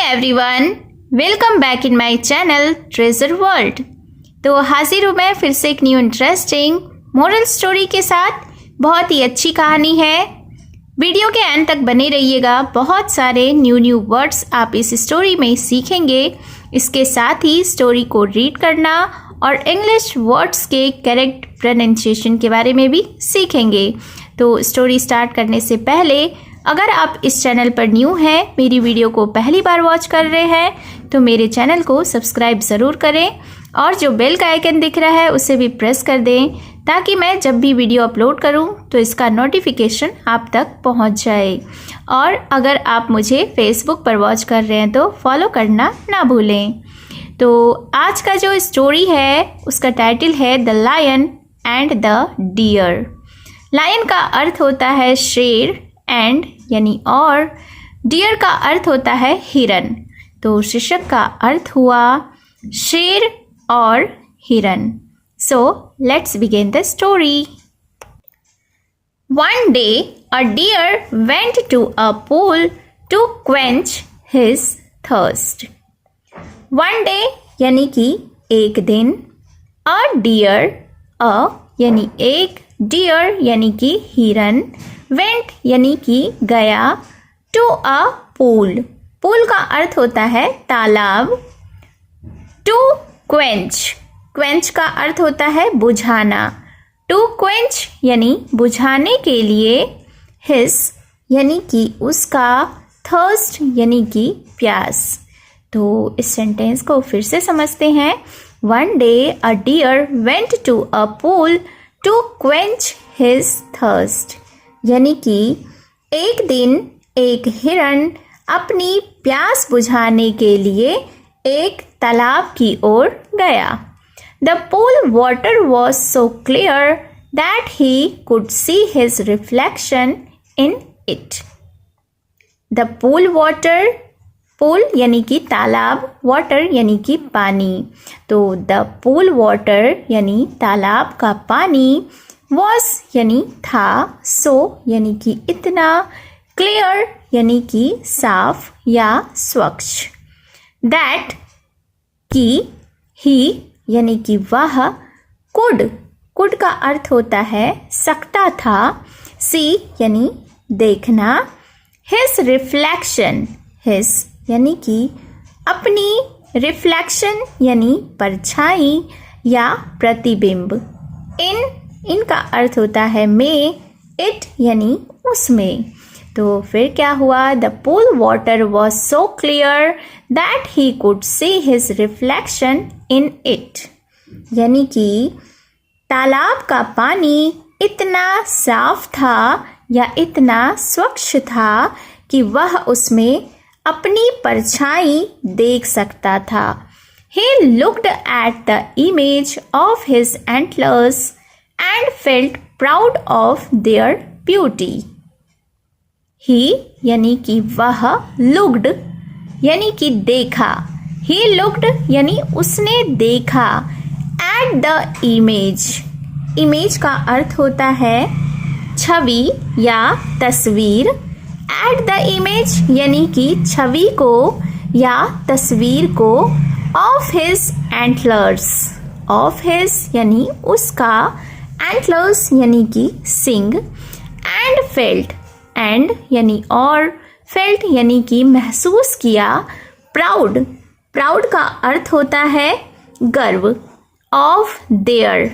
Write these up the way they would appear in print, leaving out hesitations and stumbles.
Everyone, welcome back in my channel treasure world. तो हाजिर हूँ मैं फिर से एक न्यू इंटरेस्टिंग मोरल स्टोरी के साथ। बहुत ही अच्छी कहानी है। वीडियो के अंत तक बने रहिएगा। बहुत सारे न्यू वर्ड्स आप इस स्टोरी में सीखेंगे। इसके साथ ही स्टोरी को रीड करना और इंग्लिश वर्ड्स के करेक्ट प्रोनाउंसिएशन के बारे में भी सीखेंगे। तो स्टोरी स्टार्ट करने से पहले अगर आप इस चैनल पर न्यू हैं, मेरी वीडियो को पहली बार वॉच कर रहे हैं, तो मेरे चैनल को सब्सक्राइब ज़रूर करें और जो बेल का आइकन दिख रहा है उसे भी प्रेस कर दें ताकि मैं जब भी वीडियो अपलोड करूं तो इसका नोटिफिकेशन आप तक पहुंच जाए। और अगर आप मुझे फेसबुक पर वॉच कर रहे हैं तो फॉलो करना ना भूलें। तो आज का जो स्टोरी है उसका टाइटल है the lion and the deer. Lion का अर्थ होता है शेर एंड यानी और, डियर का अर्थ होता है हिरन। तो शीर्षक का अर्थ हुआ शेर और हिरन। So let's begin the story. One day a deer went to a pool to quench his thirst. One day यानी कि एक दिन, a deer a यानी एक, deer यानी कि हिरन, went यानी कि गया, to a pool, pool का अर्थ होता है तालाब, to quench, quench का अर्थ होता है बुझाना, to quench यानी बुझाने के लिए, his यानी कि उसका, thirst यानी कि प्यास। तो इस सेंटेंस को फिर से समझते हैं। One day a deer went to a pool to quench his thirst, यानी कि एक दिन एक हिरन अपनी प्यास बुझाने के लिए एक तालाब की ओर गया। The pool water was so clear that he could see his reflection in it. The pool water, pool यानी कि तालाब, water यानी कि पानी। तो the pool water यानी तालाब का पानी, was यानी था, so यानी कि इतना, clear यानी कि साफ या स्वच्छ, that कि he यानी कि वह, could का अर्थ होता है सकता था, see यानी देखना, his reflection, his यानी कि अपनी, reflection यानी परछाई या प्रतिबिंब, in का अर्थ होता है में, it यानी उसमें। तो फिर क्या हुआ? The pool water was so clear that he could see his reflection in it. यानी कि तालाब का पानी इतना साफ था या इतना स्वच्छ था कि वह उसमें अपनी परछाई देख सकता था। He looked at the image of his antlers and felt proud of their beauty. He यानी कि वह, looked यानी कि देखा, he looked यानी उसने देखा, at the image, image का अर्थ होता है छवि या तस्वीर, at the image यानी कि छवि को या तस्वीर को, of his antlers, of his यानी उसका, antlers यानी कि सींग, and felt, and यानी और, felt यानी कि महसूस किया, proud, proud का अर्थ होता है गर्व, of their,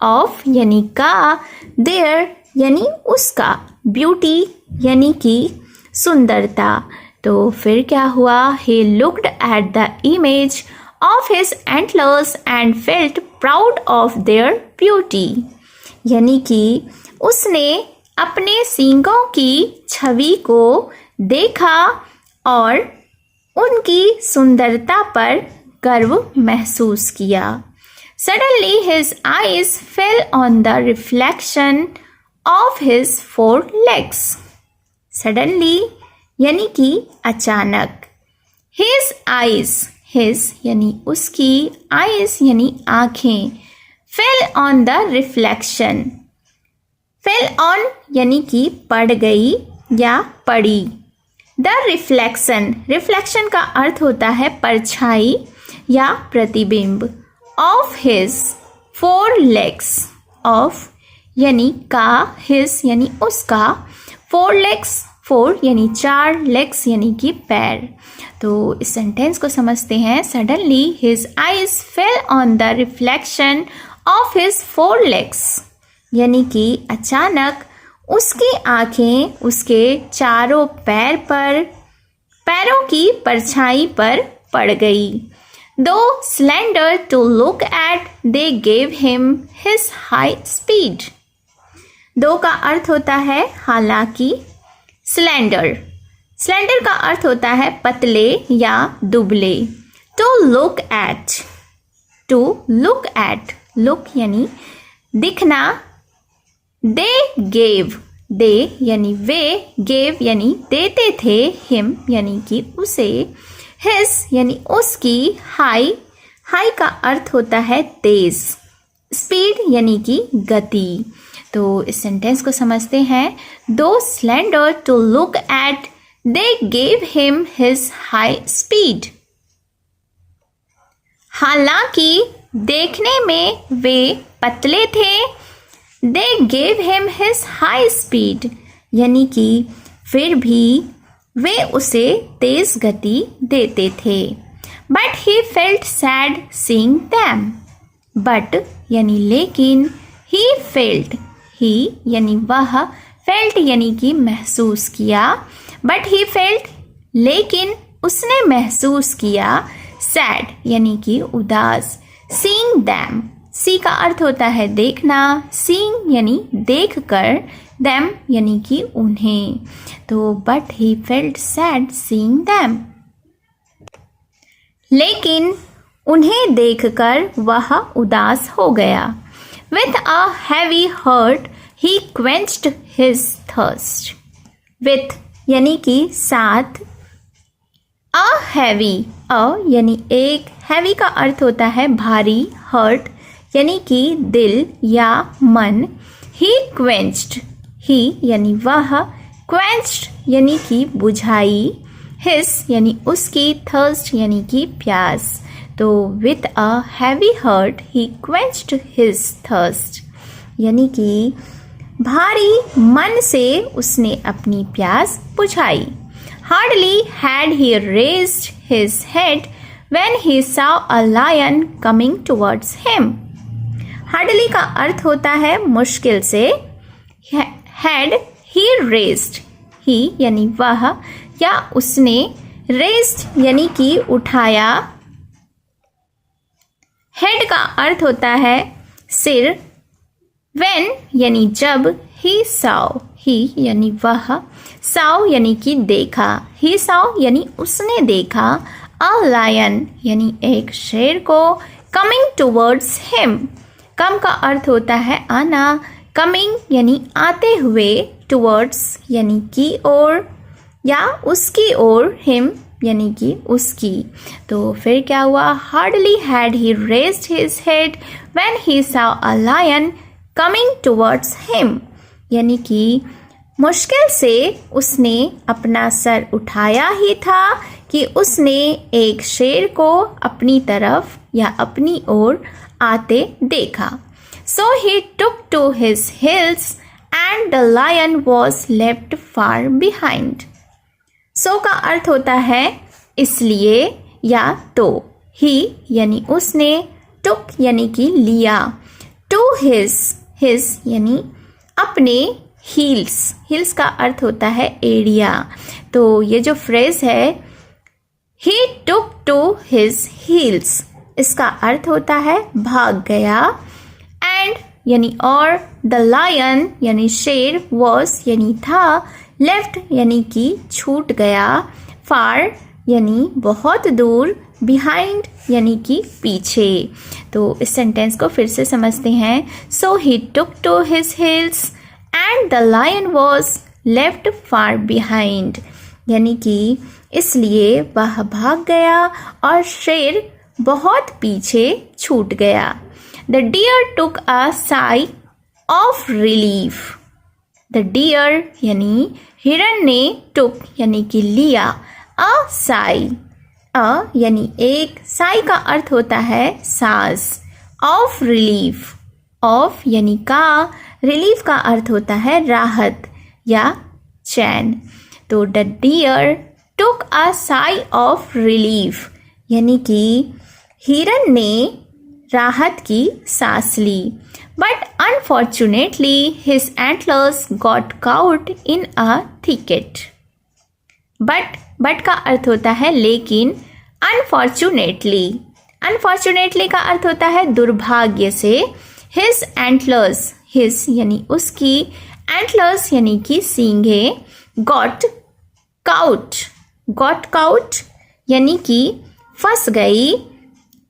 of यानी का, their यानी उसका, beauty यानी कि सुंदरता। तो फिर क्या हुआ? He looked at the image of his antlers and felt proud of their beauty. यानी कि उसने अपने सींगों की छवि को देखा और उनकी सुंदरता पर गर्व महसूस किया। Suddenly his eyes fell on the reflection of his four legs. Suddenly यानी कि अचानक, his eyes, his यानी उसकी, eyes यानी आँखें, fell on the reflection, fell on यानी कि पड़ गई या पड़ी, द रिफ्लेक्शन का अर्थ होता है परछाई या प्रतिबिंब। ऑफ हिज 4 legs, ऑफ यानी का, हिज यानी उसका, 4 legs, 4 यानी 4, legs यानी कि पैर। तो इस सेंटेंस को समझते हैं। Suddenly his eyes fell on the reflection of his 4 legs, यानी कि अचानक उसकी आंखें उसके चारों पैरों की परछाई पर पड़ गई। Though slender to look at, they gave him his high speed. Though का अर्थ होता है हालांकि। स्लेंडर का अर्थ होता है पतले या दुबले। टू लुक एट, लुक यानी दिखना। दे यानी वे, गेव यानी देते थे, हिम यानी कि उसे, हिज यानी उसकी, हाई का अर्थ होता है तेज, स्पीड यानी कि गति। तो इस सेंटेंस को समझते हैं। Though slender to look at, they gave him his high speed. हालांकि देखने में वे पतले थे, they gave him his high speed, यानी कि फिर भी वे उसे तेज गति देते थे। But he felt sad seeing them, but यानी लेकिन, ही फेल्ट, ही यानी वह, फेल्ट यानी कि महसूस किया, बट ही फेल्ट लेकिन उसने महसूस किया, सैड यानी कि उदास, सीइंग दैम, सी का अर्थ होता है देखना, सीइंग यानी देख कर, दैम यानी कि उन्हें। तो but he felt sad seeing them, लेकिन उन्हें देखकर वह उदास हो गया। With a heavy heart he quenched his thirst, with यानी कि साथ, अ हैवी, अ यानी एक, हैवी का अर्थ होता है भारी, हर्ट यानी कि दिल या मन, ही क्वेंच्ड, ही यानी वह, क्वेंच्ड यानी कि बुझाई, हिज यानी उसकी, थर्स्ट यानी कि प्यास। तो with a heavy heart he quenched his thirst, यानी कि भारी मन से उसने अपनी प्यास बुझाई। Hardly had he raised his head when he saw a lion coming towards him. Hardly का अर्थ होता है मुश्किल से। Had he raised, he यानी वह या उसने, raised यानी कि उठाया। Head का अर्थ होता है सिर। When यानी जब, he saw, he यानी वह, saw यानी कि देखा, he saw यानी उसने देखा, a lion यानी एक शेर को, coming towards him, come का अर्थ होता है आना, coming यानी आते हुए, towards यानी की ओर या उसकी ओर, him यानी कि उसकी। तो फिर क्या हुआ? Hardly had he raised his head when he saw a lion coming towards him, यानी कि मुश्किल से उसने अपना सर उठाया ही था कि उसने एक शेर को अपनी तरफ या अपनी ओर आते देखा। So he took to his heels and the lion was left far behind. So का अर्थ होता है इसलिए या तो। He यानी उसने, took यानी कि लिया, to his यानी अपने, heels का अर्थ होता है एड़िया। तो ये जो फ्रेज है he took to his heels, इसका अर्थ होता है भाग गया, and यानी और, the lion यानी शेर, was यानी था, left यानी कि छूट गया, far यानी बहुत दूर, behind यानी कि पीछे। तो इस सेंटेंस को फिर से समझते हैं। So he took to his heels and the lion was left far behind, यानी कि इसलिए वह भाग गया और शेर बहुत पीछे छूट गया। The deer took a sigh of relief. The deer यानी हिरन ने टुक यानी कि लिया अ साई, अ यानी एक, साई का अर्थ होता है सांस, ऑफ रिलीफ, ऑफ यानी का, रिलीफ का अर्थ होता है राहत या चैन। तो the deer took a sigh of relief यानी कि हिरन ने राहत की सांस ली। But unfortunately his antlers got caught in a thicket. But का अर्थ होता है लेकिन, अनफॉर्चुनेटली, अनफॉर्चुनेटली का अर्थ होता है दुर्भाग्य से। हिज एंटलर्स, हिज यानी उसकी, एंटलर्स यानी कि सींगे, गॉट काउट यानी कि फंस गई,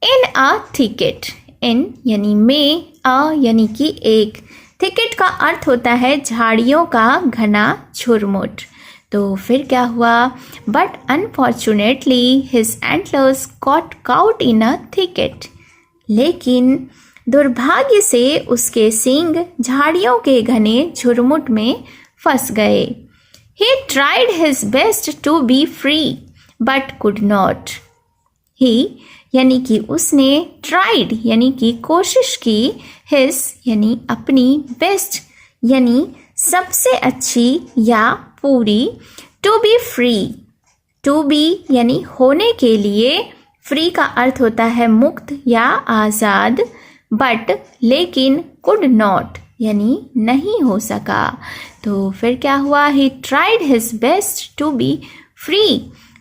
इन अ थिकेट, इन यानी में, अ यानी कि एक, थिकेट का अर्थ होता है झाड़ियों का घना झुरमुट। तो फिर क्या हुआ? But unfortunately his antlers got caught in a thicket, लेकिन दुर्भाग्य से उसके सींग झाड़ियों के घने झुरमुट में फंस गए। He tried his best to be free but could not. He यानी कि उसने, tried यानी कि कोशिश की, his यानी अपनी, best यानी सबसे अच्छी या पूरी, to be free, to be यानी होने के लिए, free का अर्थ होता है मुक्त या आज़ाद, but लेकिन could not यानी नहीं हो सका। तो फिर क्या हुआ? He tried his best to be free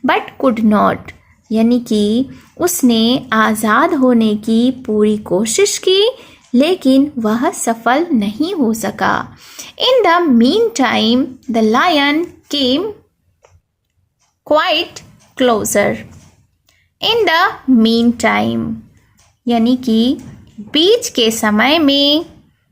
but could not यानी कि उसने आज़ाद होने की पूरी कोशिश की, लेकिन वह सफल नहीं हो सका। In the meantime, the lion came quite closer. In the meantime यानी कि बीच के समय में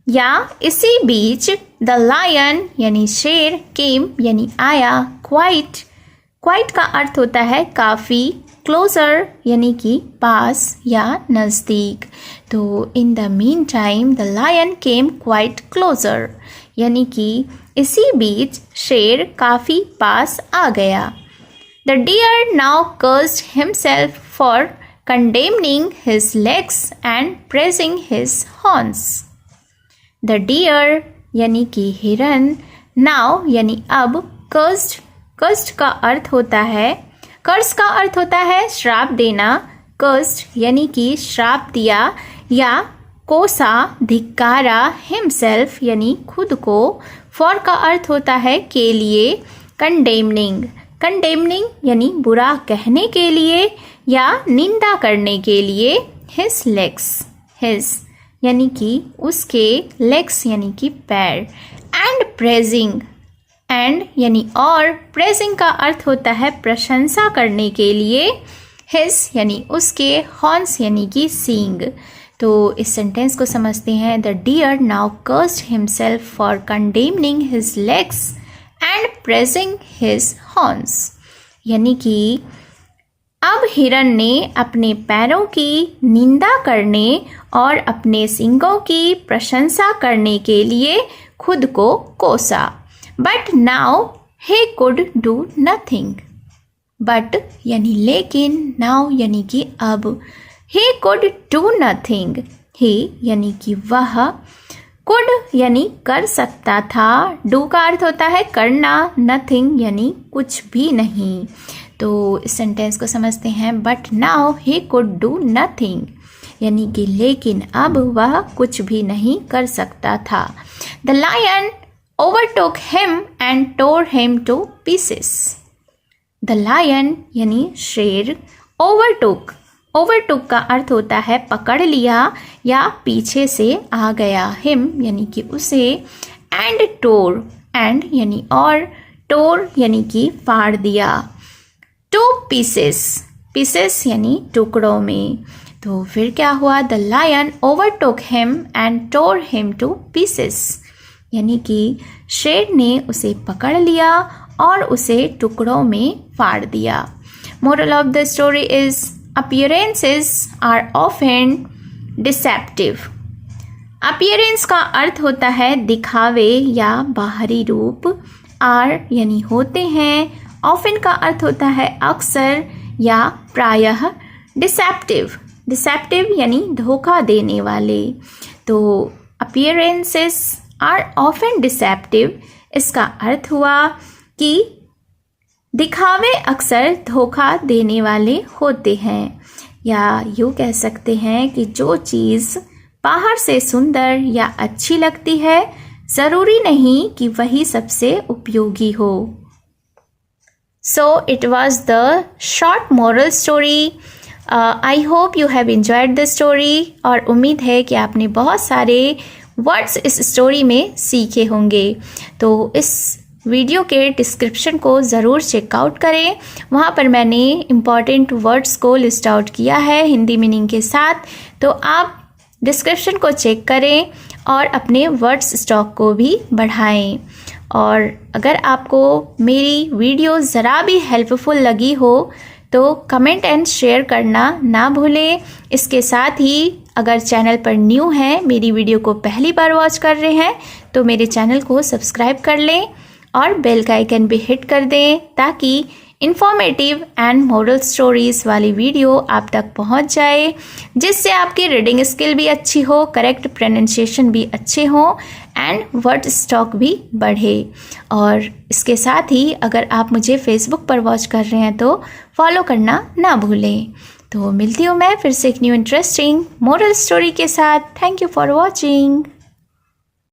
या इसी बीच, द लायन यानी शेर, केम यानी आया, क्वाइट का अर्थ होता है काफ़ी, क्लोजर यानी कि पास या नज़दीक। तो in the mean time the lion came quite closer यानी कि इसी बीच शेर काफ़ी पास आ गया। The deer now cursed himself for condemning his legs and pressing his horns. The deer यानी कि हिरन, नाउ यानी अब, कर्स्ड का अर्थ होता है, कर्स का अर्थ होता है श्राप देना, कर्स्ड यानी कि श्राप दिया या कोसा, धिक्कारा, हिमसेल्फ यानी खुद को, फॉर का अर्थ होता है के लिए, कंडेमनिंग यानी बुरा कहने के लिए या निंदा करने के लिए, हिज लेग्स, हिज यानी कि उसके, लेग्स यानी कि पैर, एंड प्रेजिंग, एंड यानी और, प्रेजिंग का अर्थ होता है प्रशंसा करने के लिए, हिज यानी उसके, हॉर्न्स यानी कि सींग। तो इस सेंटेंस को समझते हैं। The deer now cursed himself for condemning his legs and praising his horns यानी कि अब हिरन ने अपने पैरों की निंदा करने और अपने सींगों की प्रशंसा करने के लिए खुद को कोसा। But now he could do nothing, but यानी लेकिन, नाउ यानी कि अब, ही कुड डू नथिंग, ही यानी कि वह, कुड यानी कर सकता था, डू का अर्थ होता है करना, नथिंग यानी कुछ भी नहीं। तो इस सेंटेंस को समझते हैं। But now he could do nothing यानी कि लेकिन अब वह कुछ भी नहीं कर सकता था। The lion overtook him and tore him to pieces. The lion यानी शेर, ओवरटुक का अर्थ होता है पकड़ लिया या पीछे से आ गया, हिम यानी कि उसे, एंड टोर, एंड यानी और, टोर यानी कि फाड़ दिया, टू पीसेस यानी टुकड़ों में। तो फिर क्या हुआ? The lion overtook him and tore him to pieces यानी कि शेर ने उसे पकड़ लिया और उसे टुकड़ों में फाड़ दिया। Moral of the story is appearances are often deceptive. appearance का अर्थ होता है दिखावे या बाहरी रूप, आर यानी होते हैं, ऑफन का अर्थ होता है अक्सर या प्रायः, डिसेप्टिव यानी धोखा देने वाले। तो अपीयरेंसेस आर ऑफन डिसेप्टिव, इसका अर्थ हुआ कि दिखावे अक्सर धोखा देने वाले होते हैं, या यूँ कह सकते हैं कि जो चीज़ बाहर से सुंदर या अच्छी लगती है ज़रूरी नहीं कि वही सबसे उपयोगी हो। So it was the short moral story. I hope you have enjoyed the story और उम्मीद है कि आपने बहुत सारे वर्ड्स इस स्टोरी में सीखे होंगे। तो इस वीडियो के डिस्क्रिप्शन को ज़रूर चेकआउट करें, वहाँ पर मैंने इम्पॉर्टेंट वर्ड्स को लिस्ट आउट किया है हिंदी मीनिंग के साथ। तो आप डिस्क्रिप्शन को चेक करें और अपने वर्ड्स स्टॉक को भी बढ़ाएं। और अगर आपको मेरी वीडियो ज़रा भी हेल्पफुल लगी हो तो कमेंट एंड शेयर करना ना भूलें। इसके साथ ही अगर चैनल पर न्यू हैं, मेरी वीडियो को पहली बार वॉच कर रहे हैं, तो मेरे चैनल को सब्सक्राइब कर लें और बेल का आइकन भी हिट कर दें ताकि इन्फॉर्मेटिव एंड मोरल स्टोरीज़ वाली वीडियो आप तक पहुंच जाए, जिससे आपकी रीडिंग स्किल भी अच्छी हो, करेक्ट प्रोनाउंसिएशन भी अच्छे हों एंड वर्ड स्टॉक भी बढ़े। और इसके साथ ही अगर आप मुझे फेसबुक पर वॉच कर रहे हैं तो फॉलो करना ना भूलें। तो मिलती हूँ मैं फिर से एक न्यू इंटरेस्टिंग मोरल स्टोरी के साथ। Thank you for watching.